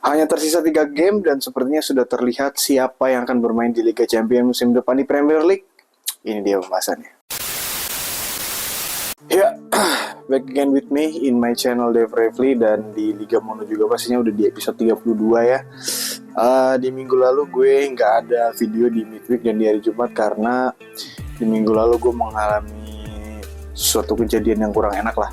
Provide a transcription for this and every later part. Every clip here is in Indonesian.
Hanya tersisa 3 game dan sepertinya sudah terlihat siapa yang akan bermain di Liga Champions musim depan di Premier League. Ini dia pembahasannya. Ya, back again with me in my channel Dave Revli, dan di Liga Mono juga pastinya udah di episode 32 ya. Di minggu lalu gue nggak ada video di midweek dan di hari Jumat karena di minggu lalu gue mengalami suatu kejadian yang kurang enak lah.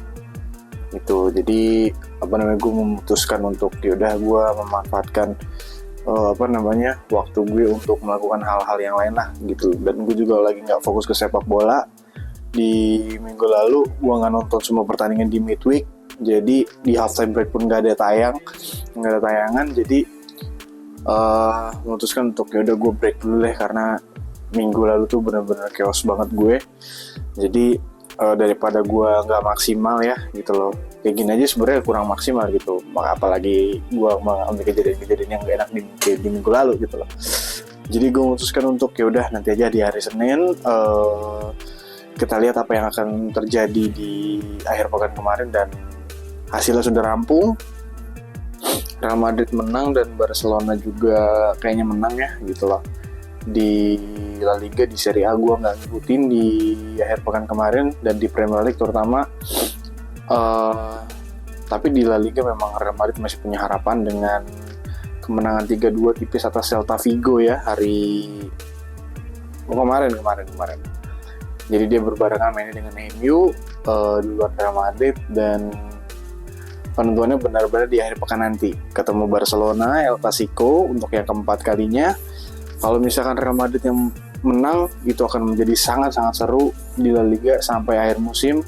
Itu jadi gue memutuskan untuk yaudah gue memanfaatkan waktu gue untuk melakukan hal-hal yang lain lah gitu. Dan gue juga lagi nggak fokus ke sepak bola. Di minggu lalu gue nggak nonton semua pertandingan di midweek, jadi di halftime break pun nggak ada tayangan. Jadi memutuskan untuk yaudah gue break dulu deh, karena minggu lalu tuh benar-benar chaos banget gue. Jadi daripada gue nggak maksimal ya gitu loh, kayak gini aja sebenarnya kurang maksimal gitu, apalagi gue mengalami kejadian-kejadian yang gak enak di minggu lalu gitu loh. Jadi gue memutuskan untuk yaudah nanti aja di hari Senin kita lihat apa yang akan terjadi di akhir pekan kemarin, dan hasilnya sudah rampung. Real Madrid menang dan Barcelona juga kayaknya menang ya gitu loh. Di La Liga, di Serie A gue nggak ngikutin di akhir pekan kemarin, dan di Premier League terutama. Tapi di La Liga memang Real Madrid masih punya harapan dengan kemenangan 3-2 tipis atas Celta Vigo ya kemarin. Jadi dia berbarengan mainnya dengan MU di luar Real Madrid, dan penentuannya benar-benar di akhir pekan nanti. Ketemu Barcelona, El Clasico untuk yang keempat kalinya. Kalau misalkan Real Madrid yang menang, itu akan menjadi sangat-sangat seru di La Liga sampai akhir musim,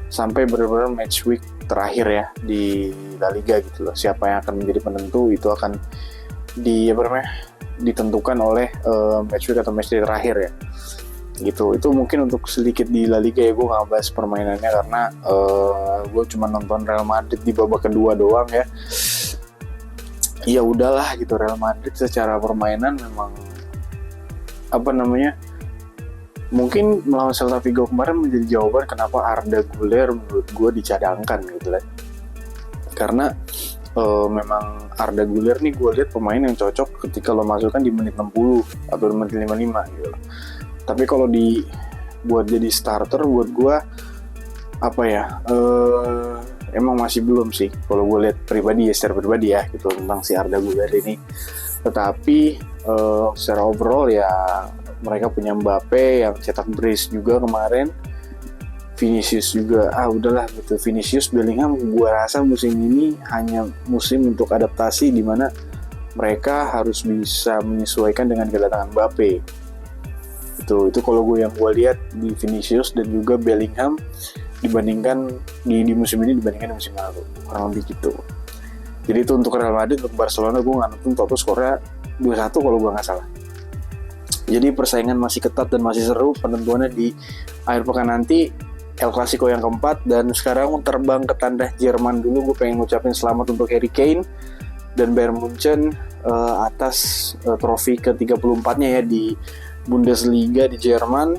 sampai benar-benar match week terakhir ya di La Liga gitu loh. Siapa yang akan menjadi penentu itu akan ditentukan oleh match week atau match day terakhir ya. Gitu. Itu mungkin untuk sedikit di La Liga ya. Gue nggak bahas permainannya karena gue cuma nonton Real Madrid di babak kedua doang ya. Ya udahlah gitu, Real Madrid secara permainan memang mungkin melawan Celta Vigo kemarin menjadi jawaban kenapa Arda Güler menurut gue dicadangkan gitu lah. Karena memang Arda Güler nih gue lihat pemain yang cocok ketika lo masukkan di menit 60 atau menit 55 gitu loh. Tapi kalau buat jadi starter buat gue emang masih belum sih kalau gue lihat secara pribadi ya gitu tentang si Arda Güler ini. Tetapi secara overall ya mereka punya Mbappe yang cetak brace juga kemarin, Vinicius juga udahlah gitu. Vinicius, Bellingham gue rasa musim ini hanya musim untuk adaptasi di mana mereka harus bisa menyesuaikan dengan kedatangan Mbappe. Itu kalau gue lihat di Vinicius dan juga Bellingham dibandingkan di musim ini dibandingkan di musim lalu, kurang lebih gitu. Jadi itu untuk Real Madrid. Untuk Barcelona gue nggak nonton, total skornya 2-1 kalau gue nggak salah. Jadi persaingan masih ketat dan masih seru. Penentuannya di akhir pekan nanti, El Clasico yang keempat. Dan sekarang terbang ke tanah Jerman dulu. Gue pengen ngucapin selamat untuk Harry Kane dan Bayern Munchen atas trofi ke-34-nya ya di Bundesliga di Jerman.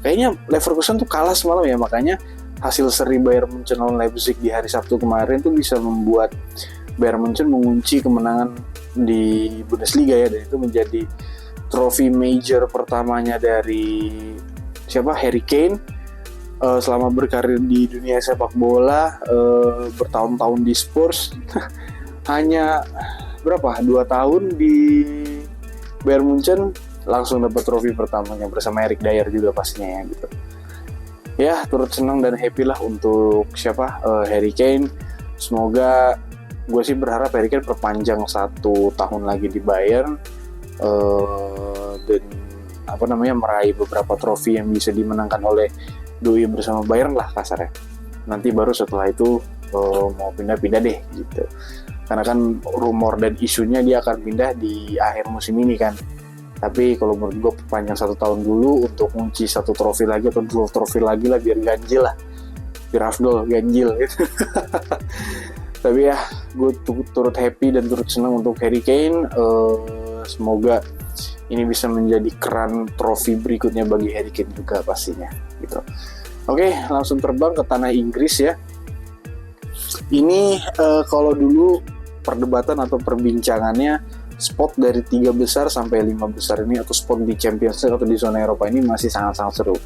Kayaknya Leverkusen tuh kalah semalam ya, makanya hasil seri Bayern Munchen lawan Leipzig di hari Sabtu kemarin tuh bisa membuat Bayern Munchen mengunci kemenangan di Bundesliga ya, dan itu menjadi trofi major pertamanya dari Harry Kane selama berkarir di dunia sepak bola, bertahun-tahun di Spurs. Hanya 2 tahun di Bayern Munchen langsung dapat trofi pertamanya bersama Eric Dier juga pastinya ya gitu. Ya, turut senang dan happy lah untuk Harry Kane. Semoga, gue sih berharap Harry Kane perpanjang 1 tahun lagi di Bayern, dan meraih beberapa trofi yang bisa dimenangkan oleh doi bersama Bayern lah kasarnya. Nanti baru setelah itu mau pindah-pindah deh gitu. Karena kan rumor dan isunya dia akan pindah di akhir musim ini kan. Tapi kalau menurut gue perpanjang 1 tahun dulu untuk ngunci 1 trofi lagi atau 2 trofi lagi lah, biar ganjil lah, biar Afdol ganjil gitu. Tapi ya gue turut happy dan turut senang untuk Harry Kane. Semoga ini bisa menjadi keran trofi berikutnya bagi Harry Kane juga pastinya gitu. Oke, langsung terbang ke tanah Inggris ya. Ini kalau dulu perdebatan atau perbincangannya spot dari 3 besar sampai 5 besar ini, atau spot di Champions League atau di zona Eropa ini masih sangat-sangat seru.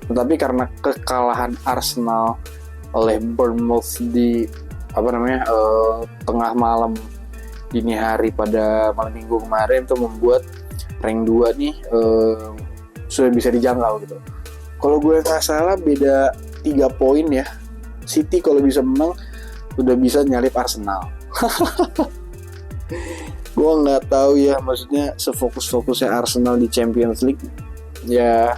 Tetapi karena kekalahan Arsenal oleh Bournemouth di tengah malam dini hari pada malam minggu kemarin, itu membuat rank 2 nih sudah bisa dijangkau gitu. Kalau gue nggak salah beda 3 poin ya. City kalau bisa menang udah bisa nyalip Arsenal. Gue nggak tahu ya, maksudnya sefokus-fokusnya Arsenal di Champions League ya.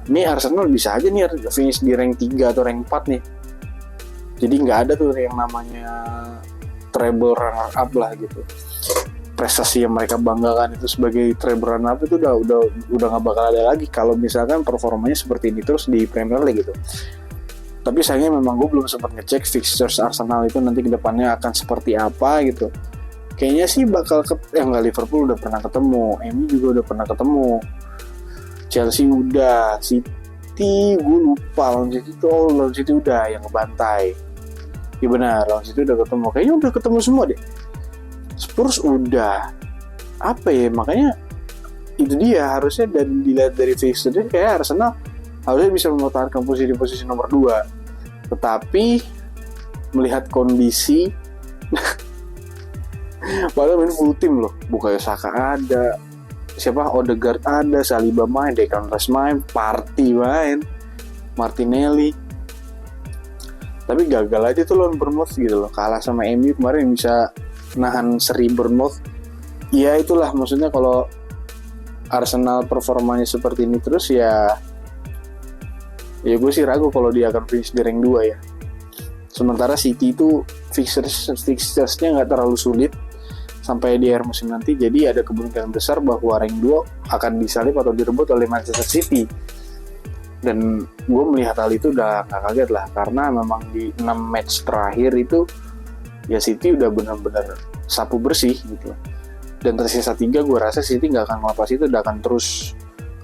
Ini Arsenal bisa aja nih finish di rank 3 atau rank 4 nih. Jadi nggak ada tuh yang namanya treble runner up lah gitu. Prestasi yang mereka banggakan itu sebagai treble runner up itu udah nggak bakal ada lagi kalau misalkan performanya seperti ini terus di Premier League gitu. Tapi sayangnya memang gue belum sempat ngecek fixtures Arsenal itu nanti kedepannya akan seperti apa gitu. Kayaknya sih bakal Liverpool udah pernah ketemu, MU juga udah pernah ketemu, Chelsea udah, City gue lupa, lawan City udah yang ngebantai. Iya benar, lawan City udah ketemu, kayaknya udah ketemu semua deh. Spurs udah, apa ya, makanya itu dia harusnya dilihat dari fixture kayak Arsenal harusnya bisa mempertahankan posisi nomor 2. Tetapi melihat kondisi padahal main full tim loh, Bukayo Saka ada, Odegaard ada, Saliba main, Declan Rice main, Partey main, Martinelli. Tapi gagal aja tuh lawan Bournemouth gitu loh, kalah sama MU kemarin bisa nahan seri Bournemouth. Ya itulah maksudnya, kalau Arsenal performanya seperti ini terus ya gue sih ragu kalau dia akan finish di rank 2 ya. Sementara City itu fixtures-nya nggak terlalu sulit sampai di akhir musim nanti, jadi ada kemungkinan besar bahwa rank 2 akan disalip atau direbut oleh Manchester City. Dan gue melihat hal itu udah gak kaget lah, karena memang di 6 match terakhir itu ya City udah benar-benar sapu bersih gitu. Dan tersisa 3, gue rasa City gak akan ngelepas itu, udah akan terus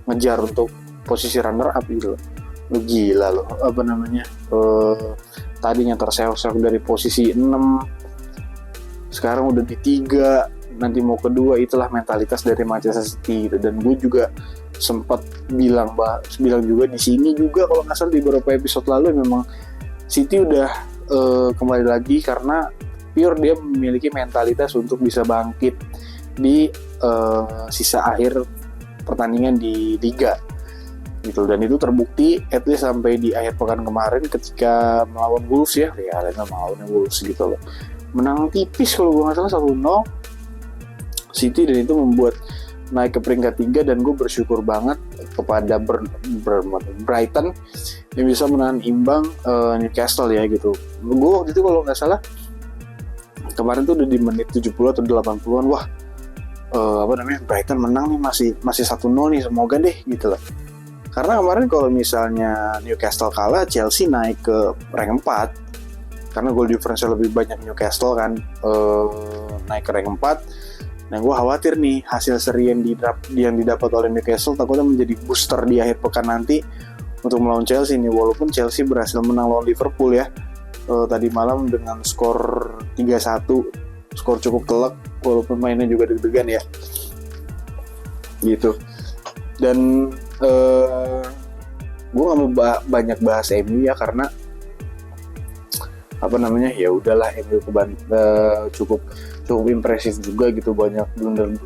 ngejar untuk posisi runner up gitu. Gila loh, tadinya terseok-seok dari posisi 6, sekarang udah di 3, nanti mau kedua. Itulah mentalitas dari Manchester City gitu. Dan gue juga sempat bilang juga di sini juga kalau nggak salah di beberapa episode lalu, memang City udah kembali lagi karena pure dia memiliki mentalitas untuk bisa bangkit di sisa akhir pertandingan di Liga gitu. Dan itu terbukti at least sampai di akhir pekan kemarin ketika melawan Wolves ya melawan Wolves gitu loh, menang tipis kalau gue nggak salah 1-0 City, dan itu membuat naik ke peringkat 3. Dan gue bersyukur banget kepada Brighton yang bisa menahan imbang Newcastle ya gitu. Gue waktu itu kalau nggak salah kemarin tuh udah di menit 70 atau 80-an, wah Brighton menang nih, masih 1-0 nih, semoga deh gitu loh. Karena kemarin kalau misalnya Newcastle kalah, Chelsea naik ke rank 4 karena goal difference lebih banyak Newcastle kan, naik ke rank 4. Nah gue khawatir nih hasil seri yang didapat oleh Newcastle takutnya menjadi booster di akhir pekan nanti untuk melawan Chelsea nih. Walaupun Chelsea berhasil menang lawan Liverpool ya tadi malam dengan skor 3-1, skor cukup telak walaupun mainnya juga deg-degan ya gitu. Dan gue gak mau banyak bahas MU ya, karena ya udahlah, MU cukup impresif juga gitu, banyak blunder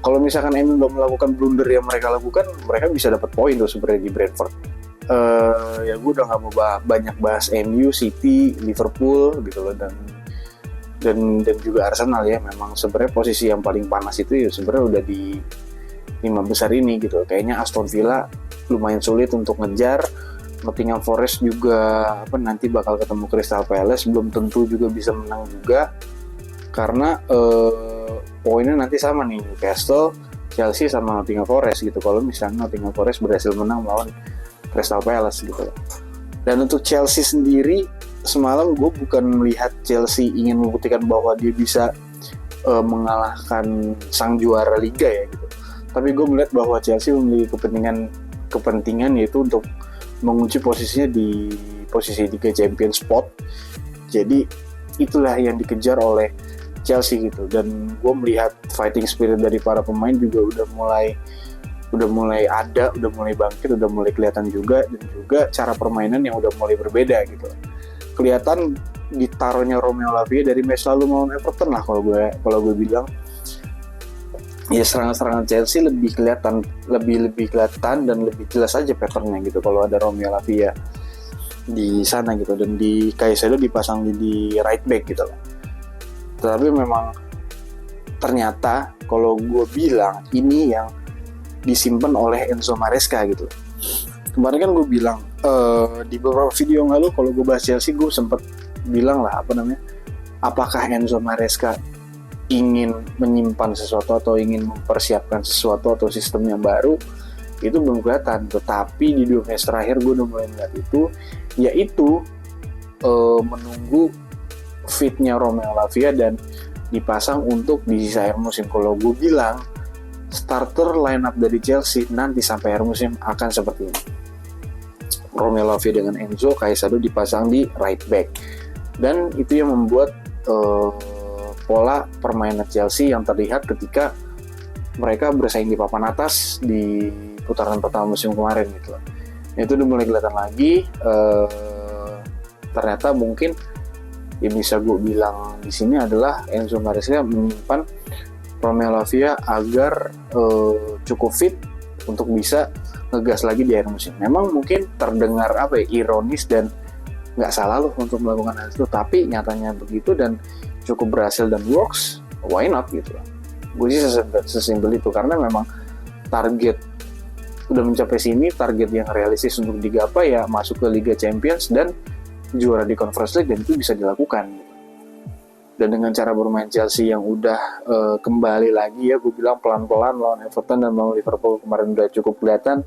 kalau misalkan MU nggak melakukan blunder yang mereka lakukan, mereka bisa dapat poin tuh sebenarnya di Brentford. Ya gue udah nggak mau banyak bahas MU, City, Liverpool gitu loh, dan juga Arsenal ya. Memang sebenarnya posisi yang paling panas itu ya sebenarnya udah di 5 besar ini gitu. Kayaknya Aston Villa lumayan sulit untuk ngejar. Nottingham Forest juga nanti bakal ketemu Crystal Palace, belum tentu juga bisa menang juga karena poinnya nanti sama nih, Newcastle, Chelsea sama Nottingham Forest gitu. Kalau misalnya Nottingham Forest berhasil menang melawan Crystal Palace gitu. Dan untuk Chelsea sendiri, semalam gue bukan melihat Chelsea ingin membuktikan bahwa dia bisa mengalahkan sang juara Liga ya gitu, tapi gue melihat bahwa Chelsea memiliki kepentingan yaitu untuk mengunci posisinya di posisi Liga Champions spot. Jadi itulah yang dikejar oleh Chelsea gitu. Dan gue melihat fighting spirit dari para pemain juga udah mulai ada, udah mulai bangkit, udah mulai kelihatan juga, dan juga cara permainan yang udah mulai berbeda gitu. Kelihatan ditaruhnya Romeo Lavia dari match lalu melawan Everton lah kalau gue bilang. Ya serangan-serangan Chelsea lebih kelihatan dan lebih jelas aja patternnya gitu kalau ada Romeo Lavia di sana gitu, dan di Caicedo dipasang di right back gitu loh. Tapi memang ternyata kalau gue bilang ini yang disimpan oleh Enzo Maresca gitu. Kemarin kan gue bilang di beberapa video yang lalu kalau gue bahas Chelsea, gue sempat bilang lah apakah Enzo Maresca ingin menyimpan sesuatu atau ingin mempersiapkan sesuatu atau sistem yang baru, itu belum kelihatan. Tetapi di 2 match terakhir gue udah mulai melihat itu, yaitu menunggu fitnya Romeo Lavia dan dipasang untuk di sisa akhir musim. Kalau gue bilang starter lineup dari Chelsea nanti sampai akhir musim akan seperti ini: Romeo Lavia dengan Enzo, Caicedo dipasang di right back, dan itu yang membuat pola permainan Chelsea yang terlihat ketika mereka bersaing di papan atas di putaran pertama musim kemarin gitu. Itu udah mulai kelihatan lagi. Ternyata mungkin yang bisa gue bilang di sini adalah Enzo Maresca menyimpan Romeo Lavia agar cukup fit untuk bisa ngegas lagi di akhir musim. Memang mungkin terdengar ironis dan nggak salah loh untuk melakukan hal itu, tapi nyatanya begitu dan cukup berhasil dan works, why not gitu. Gue sih sesimpel itu, karena memang target udah mencapai sini, target yang realistis untuk digapai ya masuk ke Liga Champions dan juara di Conference League, dan itu bisa dilakukan gitu. Dan dengan cara bermain Chelsea yang udah kembali lagi ya, gue bilang pelan-pelan lawan Everton dan lawan Liverpool kemarin udah cukup kelihatan.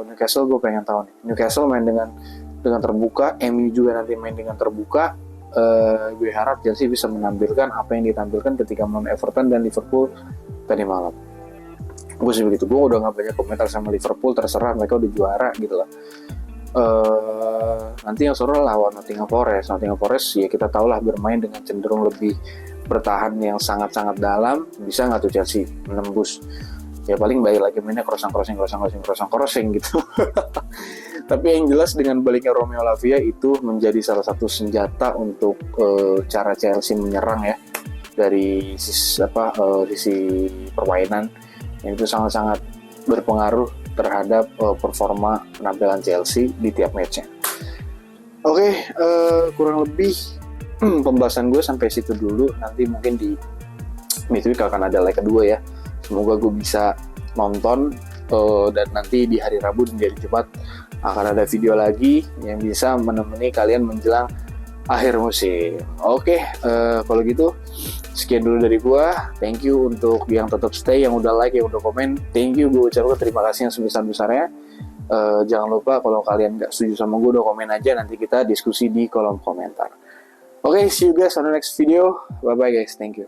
Newcastle gue pengen tahu nih, Newcastle main dengan terbuka, MU juga nanti main dengan terbuka. Gue harap Chelsea bisa menampilkan apa yang ditampilkan ketika melawan Everton dan Liverpool tadi malam. Gue sih begitu. Gue udah gak banyak komentar sama Liverpool, terserah, mereka udah juara gitu lah. Nanti yang seru lawan Nottingham Forest ya kita tahu lah bermain dengan cenderung lebih bertahan yang sangat-sangat dalam. Bisa nggak tuh Chelsea menembus? Ya paling balik lagi mainnya crossing gitu. Tapi yang jelas dengan baliknya Romeo Lavia itu menjadi salah satu senjata untuk cara Chelsea menyerang ya, dari sisi permainan, yang itu sangat-sangat berpengaruh terhadap performa penampilan Chelsea di tiap matchnya. Oke, kurang lebih pembahasan gue sampai situ dulu. Nanti mungkin di midweek akan ada leg kedua ya. Semoga gue bisa nonton, dan nanti di hari Rabu dan di hari Jumat akan ada video lagi yang bisa menemani kalian menjelang akhir musim. Oke, kalau gitu sekian dulu dari gua. Thank you untuk yang tetap stay, yang udah like, yang udah komen. Thank you, gue ucapkan terima kasih yang sebesar-besarnya. Jangan lupa kalau kalian nggak setuju sama gue, udah komen aja, nanti kita diskusi di kolom komentar. Oke, see you guys on the next video. Bye bye guys, thank you.